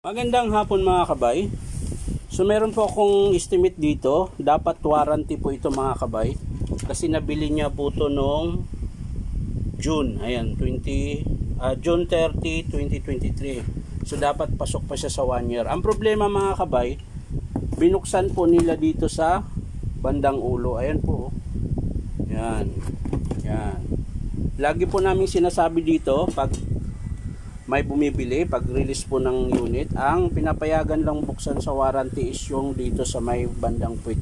Magandang hapon mga kabay. So meron po akong estimate dito. Dapat warranty po ito mga kabay. Kasi nabili niya po ito noong June. Ayan, June 30, 2023. So dapat pasok pa siya sa 1 year. Ang problema mga kabay, binuksan po nila dito sa bandang ulo. Ayan po. Yan. Yan. Lagi po namin sinasabi dito pag may bumibili, pag release po ng unit, ang pinapayagan lang buksan sa warranty is yung dito sa may bandang puwit.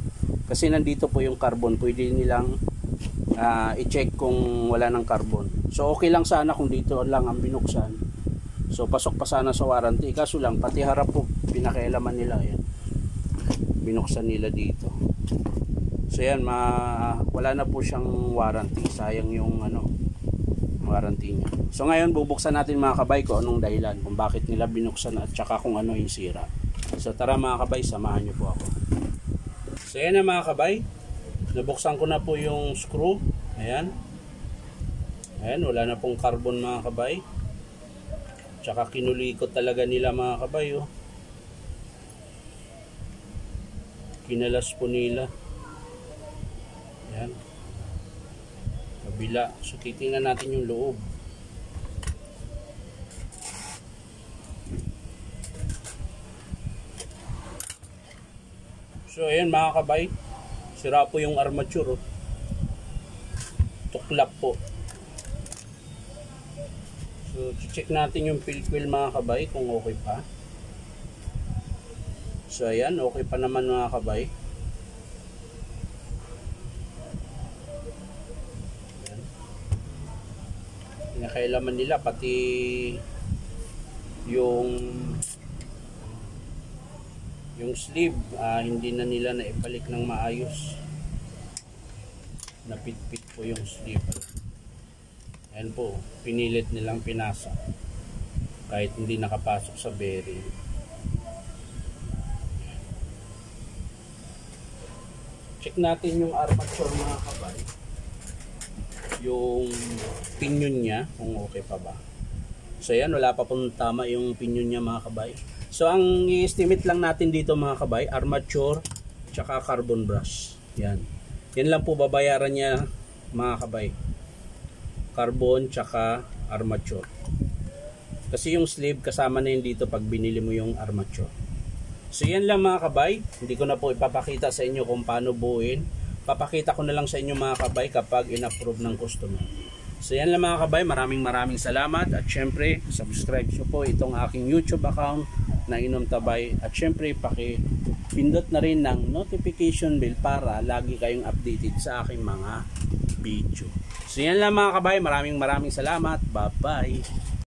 Kasi nandito po yung carbon, pwede nilang i-check kung wala ng carbon. So okay lang sana kung dito lang ang binuksan. So pasok pa sana sa warranty. Kaso lang, pati harap po, pinakialaman nila yan. Binuksan nila dito. So yan, wala na po siyang warranty. Sayang yung warranty niya. So ngayon bubuksan natin mga kabay ko anong dahilan kung bakit nila binuksan at saka kung ano yung sira. So tara mga kabay, samahan niyo po ako. So yan na mga kabay, nabuksan ko na po yung screw. Ayan. Ayan, wala na pong carbon mga kabay. Tsaka kinulikot talaga nila mga kabay. Oh. Kinalas po nila. Ayan. Kabila. So titingnan natin yung loob. So ayan mga kabay, sira po yung armature. Oh. Tuklap po. So check natin yung field coil mga kabay kung okay pa. So ayan, okay pa naman mga kabay. Pinakailaman nila pati yung sleeve, hindi na nila naibalik ng maayos. Napitpit po yung sleeve. Ayan po, pinilit nilang pinasa kahit hindi nakapasok sa bearing. Check natin yung armature mga kabay, yung pinion niya kung okay pa ba. So yan, wala pa pong tama yung pinion niya mga kabay. So ang i-estimate lang natin dito mga kabay, armature tsaka carbon brush. Yan. Yan lang po babayaran niya mga kabay. Carbon tsaka armature. Kasi yung sleeve kasama na yun dito pag binili mo yung armature. So yan lang mga kabay. Hindi ko na po ipapakita sa inyo kung paano buuin. Papakita ko na lang sa inyo mga kabay kapag in-approve ng customer. So yan lang mga kabay, maraming salamat at syempre subscribe nyo po itong aking YouTube account na Inom Tabay at syempre pindot na rin ng notification bell para lagi kayong updated sa aking mga video. So yan lang mga kabay, maraming salamat. Bye bye.